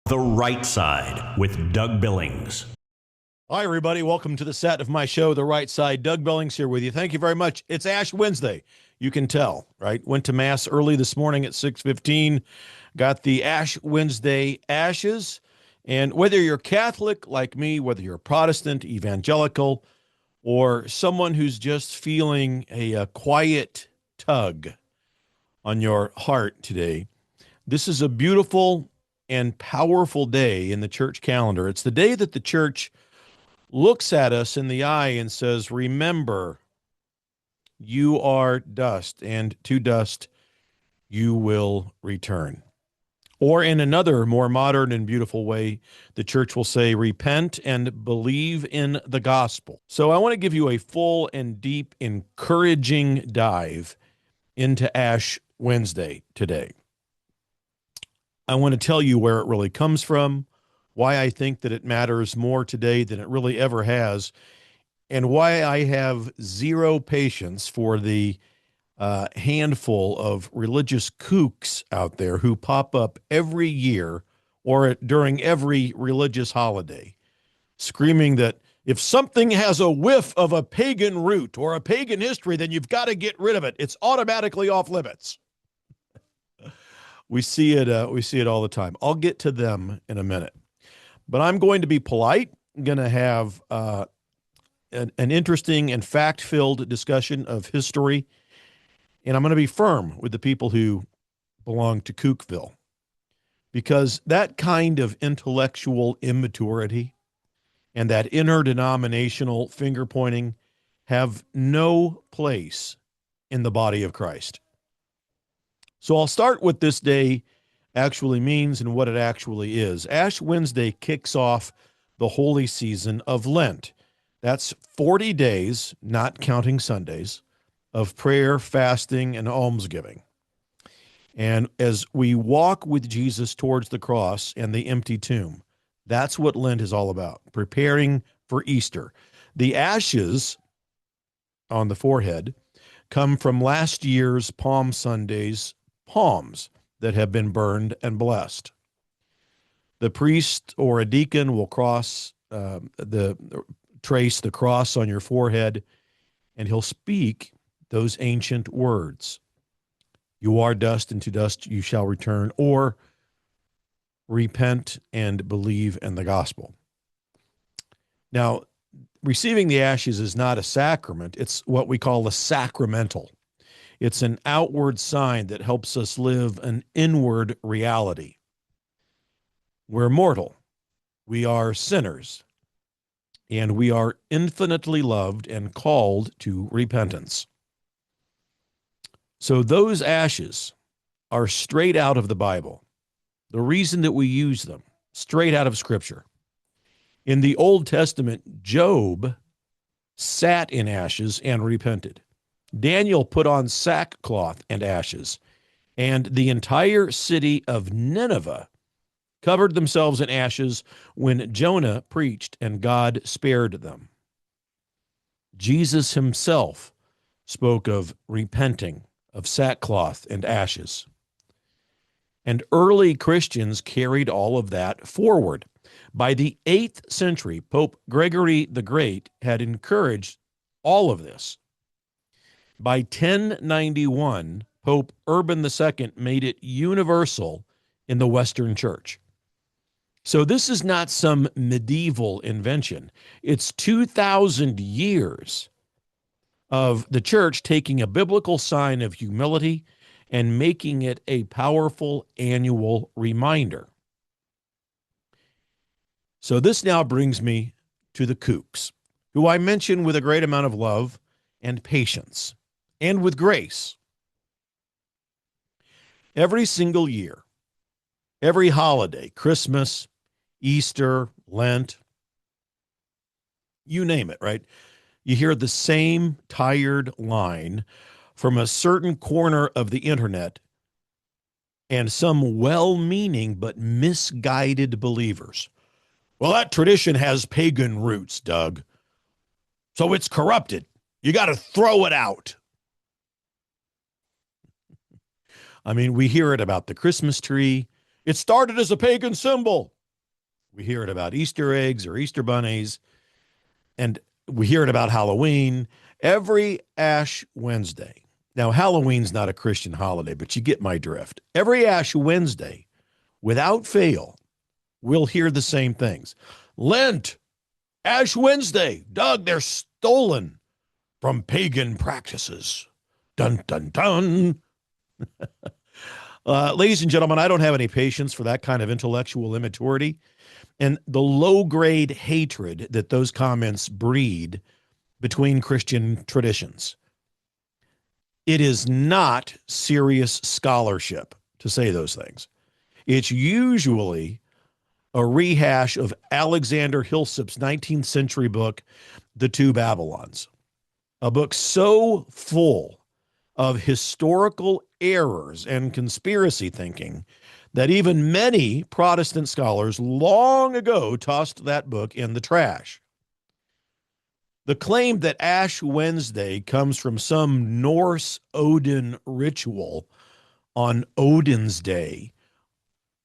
The Right Side with Doug Billings. Hi, everybody. Welcome to the set of my show, The Right Side. Doug Billings here with you. Thank you very much. It's Ash Wednesday. You can tell, right? Went to Mass early this morning at 6:15. Got the Ash Wednesday ashes. And whether you're Catholic like me, whether you're Protestant, Evangelical, or someone who's just feeling a quiet tug on your heart today, this is a beautiful and powerful day in the church calendar. It's the day that the church looks at us in the eye and says, remember, you are dust, and to dust you will return. Or in another more modern and beautiful way, the church will say, repent and believe in the gospel. So I want to give you a full and deep, encouraging dive into Ash Wednesday today. I want to tell you where it really comes from, why I think that it matters more today than it really ever has, and why I have zero patience for the handful of religious kooks out there who pop up every year or during every religious holiday, screaming that if something has a whiff of a pagan root or a pagan history, then you've got to get rid of it. It's automatically off limits. We see it all the time. I'll get to them in a minute. But I'm going to be polite. I'm going to have an interesting and fact-filled discussion of history. And I'm going to be firm with the people who belong to Kookville. Because that kind of intellectual immaturity and that interdenominational finger-pointing have no place in the body of Christ. So I'll start what this day actually means and what it actually is. Ash Wednesday kicks off the holy season of Lent. That's 40 days, not counting Sundays, of prayer, fasting, and almsgiving. And as we walk with Jesus towards the cross and the empty tomb, that's what Lent is all about, preparing for Easter. The ashes on the forehead come from last year's Palm Sunday's palms that have been burned and blessed. The priest or a deacon will trace the cross on your forehead, and he'll speak those ancient words. You are dust, and to dust you shall return, or repent and believe in the gospel. Now, receiving the ashes is not a sacrament. It's what we call a sacramental. It's an outward sign that helps us live an inward reality. We're mortal. We are sinners. And we are infinitely loved and called to repentance. So those ashes are straight out of the Bible. The reason that we use them, straight out of Scripture. In the Old Testament, Job sat in ashes and repented. Daniel put on sackcloth and ashes, and the entire city of Nineveh covered themselves in ashes when Jonah preached and God spared them. Jesus himself spoke of repenting, of sackcloth and ashes. And early Christians carried all of that forward. By the 8th century, Pope Gregory the Great had encouraged all of this. By 1091, Pope Urban II made it universal in the Western Church. So this is not some medieval invention. It's 2,000 years of the church taking a biblical sign of humility and making it a powerful annual reminder. So this now brings me to the kooks, who I mention with a great amount of love and patience, and with grace. Every single year, every holiday, Christmas, Easter, Lent, you name it, right? You hear the same tired line from a certain corner of the internet and some well-meaning but misguided believers. Well, that tradition has pagan roots, Doug. So it's corrupted. You got to throw it out. I mean, we hear it about the Christmas tree. It started as a pagan symbol. We hear it about Easter eggs or Easter bunnies, and we hear it about Halloween every Ash Wednesday. Now, Halloween's not a Christian holiday, but you get my drift. Every Ash Wednesday, without fail, we'll hear the same things. Lent, Ash Wednesday, Doug, they're stolen from pagan practices. Dun, dun, dun. Ladies and gentlemen, I don't have any patience for that kind of intellectual immaturity and the low-grade hatred that those comments breed between Christian traditions. It is not serious scholarship to say those things. It's usually a rehash of Alexander Hillsop's 19th century book, The Two Babylons, a book so full of historical errors and conspiracy thinking that even many Protestant scholars long ago tossed that book in the trash. The claim that Ash Wednesday comes from some Norse Odin ritual on Odin's Day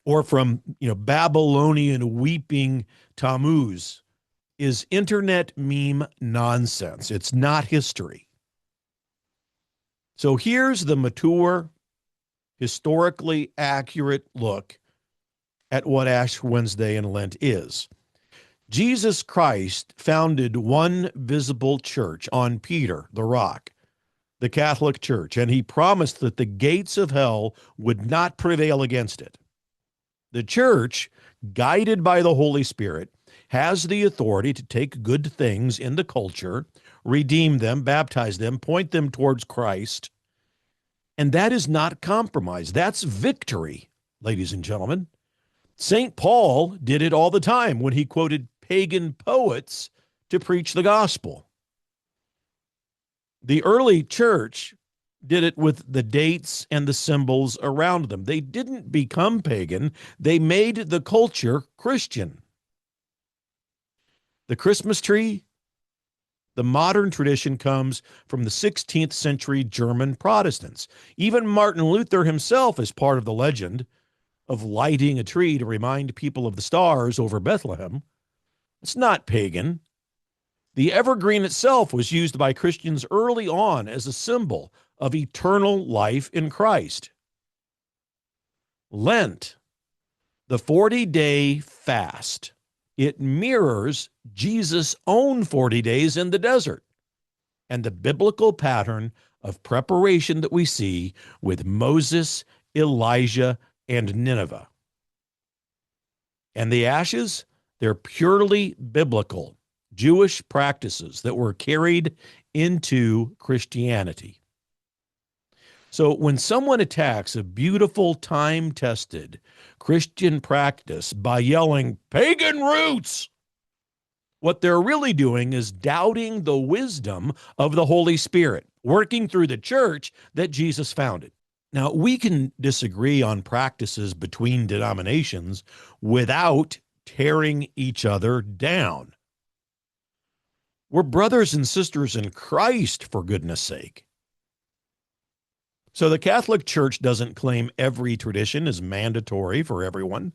or from, Babylonian weeping Tammuz is internet meme nonsense. It's not history. So here's the mature, historically accurate look at what Ash Wednesday and Lent is. Jesus Christ founded one visible church on Peter, the rock, the Catholic Church, and he promised that the gates of hell would not prevail against it. The church, guided by the Holy Spirit, has the authority to take good things in the culture, redeem them, baptize them, point them towards Christ, and that is not compromise. That's victory, ladies and gentlemen. St. Paul did it all the time when he quoted pagan poets to preach the gospel. The early church did it with the dates and the symbols around them. They didn't become pagan. They made the culture Christian. The Christmas tree, the modern tradition comes from the 16th century German Protestants. Even Martin Luther himself is part of the legend of lighting a tree to remind people of the stars over Bethlehem. It's not pagan. The evergreen itself was used by Christians early on as a symbol of eternal life in Christ. Lent, the 40-day fast, it mirrors Jesus' own 40 days in the desert and the biblical pattern of preparation that we see with Moses, Elijah, and Nineveh. And the ashes, they're purely biblical Jewish practices that were carried into Christianity. So when someone attacks a beautiful, time-tested Christian practice by yelling, pagan roots, what they're really doing is doubting the wisdom of the Holy Spirit, working through the church that Jesus founded. Now, we can disagree on practices between denominations without tearing each other down. We're brothers and sisters in Christ, for goodness sake. So the Catholic Church doesn't claim every tradition is mandatory for everyone,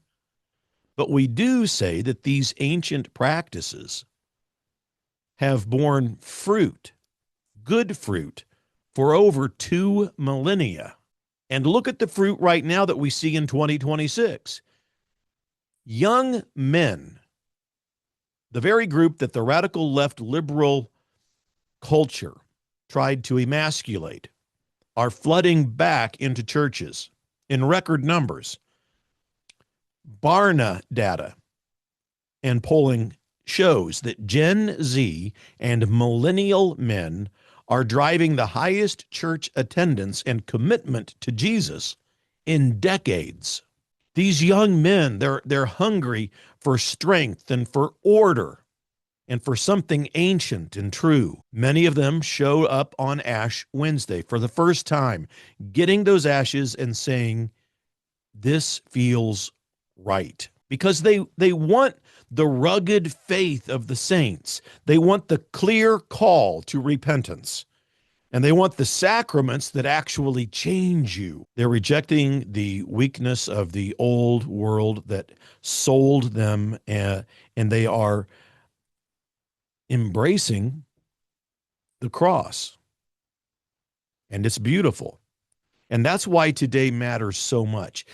but we do say that these ancient practices have borne fruit, good fruit, for over 2 millennia. And look at the fruit right now that we see in 2026. Young men, the very group that the radical left liberal culture tried to emasculate, are flooding back into churches in record numbers. Barna data and polling shows that Gen Z and millennial men are driving the highest church attendance and commitment to Jesus in decades. These young men, they're hungry for strength and for order and for something ancient and true. Many of them show up on Ash Wednesday for the first time, getting those ashes and saying, this feels right. Because they want the rugged faith of the saints. They want the clear call to repentance. And they want the sacraments that actually change you. They're rejecting the weakness of the old world that sold them, and they are embracing the cross. And it's beautiful. And that's why today matters so much.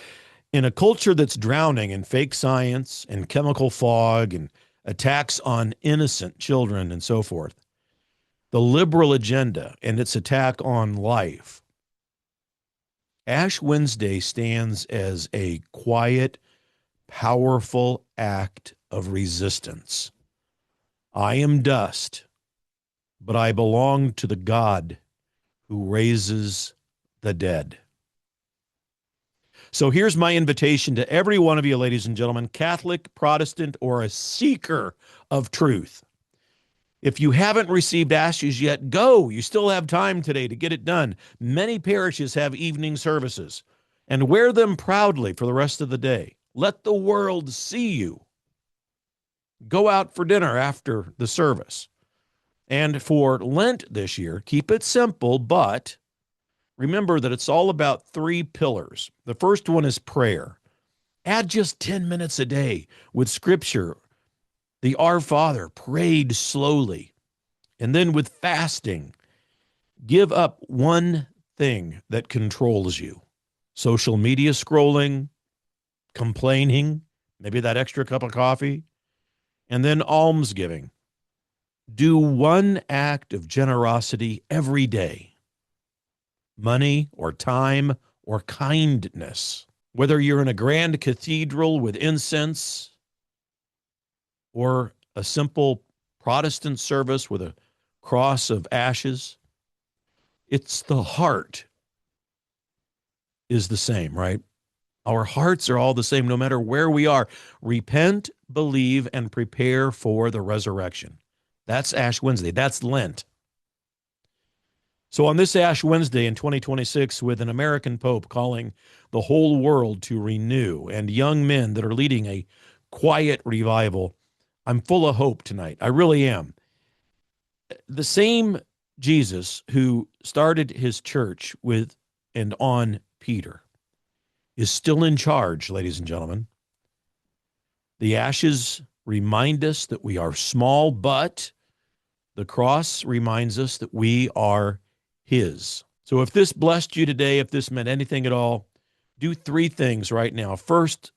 In a culture that's drowning in fake science and chemical fog and attacks on innocent children and so forth, the liberal agenda and its attack on life, Ash Wednesday stands as a quiet, powerful act of resistance. I am dust, but I belong to the God who raises the dead. So here's my invitation to every one of you, ladies and gentlemen, Catholic, Protestant, or a seeker of truth. If you haven't received ashes yet, go. You still have time today to get it done. Many parishes have evening services, and wear them proudly for the rest of the day. Let the world see you. Go out for dinner after the service. And for Lent this year, keep it simple, but remember that it's all about 3 pillars. The first one is prayer. Add just 10 minutes a day with scripture. The Our Father prayed slowly. And then with fasting, give up one thing that controls you. Social media scrolling, complaining, maybe that extra cup of coffee, and then almsgiving. Do one act of generosity every day. Money or time or kindness. Whether you're in a grand cathedral with incense or a simple Protestant service with a cross of ashes, it's the heart is the same, right? Our hearts are all the same no matter where we are. Repent, believe, and prepare for the resurrection. That's Ash Wednesday. That's Lent. So on this Ash Wednesday in 2026, with an American Pope calling the whole world to renew and young men that are leading a quiet revival, I'm full of hope tonight. I really am. The same Jesus who started his church with and on Peter is still in charge, ladies and gentlemen. The ashes remind us that we are small, but the cross reminds us that we are his. So if this blessed you today, if this meant anything at all, do 3 things right now. First,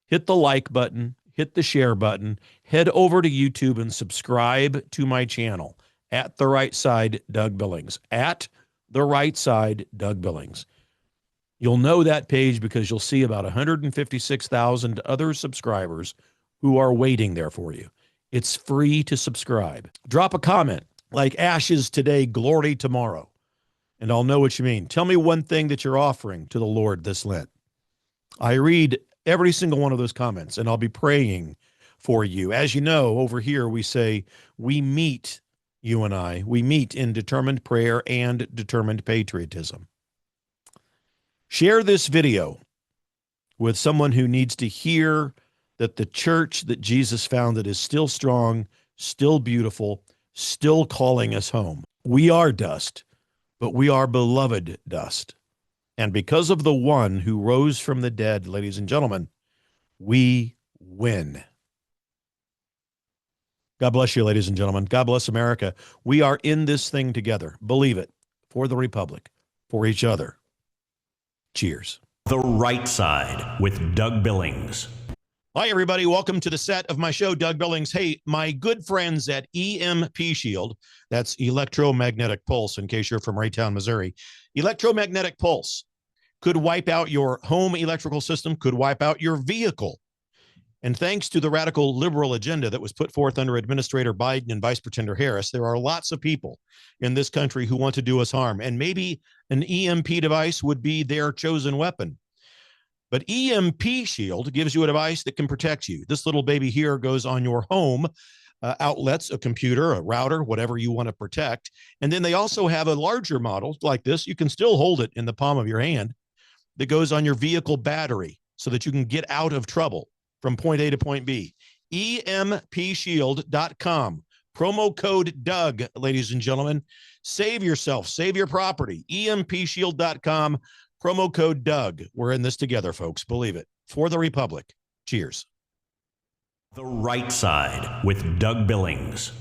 hit the like button, hit the share button, head over to YouTube and subscribe to my channel at The Right Side Doug Billings, at The Right Side Doug Billings. You'll know that page because you'll see about 156,000 other subscribers who are waiting there for you. It's free to subscribe. Drop a comment like ashes today, glory tomorrow, and I'll know what you mean. Tell me one thing that you're offering to the Lord this Lent. I read every single one of those comments, and I'll be praying for you. As you know, over here we say we meet, you and I, we meet in determined prayer and determined patriotism. Share this video with someone who needs to hear that the church that Jesus founded is still strong, still beautiful, still calling us home. We are dust, but we are beloved dust. And because of the one who rose from the dead, ladies and gentlemen, we win. God bless you, ladies and gentlemen. God bless America. We are in this thing together. Believe it. For the Republic, for each other. Cheers. The Right Side with Doug Billings. Hi, everybody. Welcome to the set of my show, Doug Billings. Hey, my good friends at EMP Shield, that's electromagnetic pulse, in case you're from Raytown, Missouri. Electromagnetic pulse could wipe out your home electrical system, could wipe out your vehicle. And thanks to the radical liberal agenda that was put forth under Administrator Biden and Vice Pretender Harris, there are lots of people in this country who want to do us harm. And maybe an EMP device would be their chosen weapon. But EMP Shield gives you a device that can protect you. This little baby here goes on your home outlets, a computer, a router, whatever you want to protect. And then they also have a larger model like this. You can still hold it in the palm of your hand that goes on your vehicle battery so that you can get out of trouble from point A to point B. EMPshield.com. Promo code Doug, ladies and gentlemen. Save yourself, save your property. EMPshield.com, promo code Doug. We're in this together, folks. Believe it. For the Republic. Cheers. The Right Side with Doug Billings.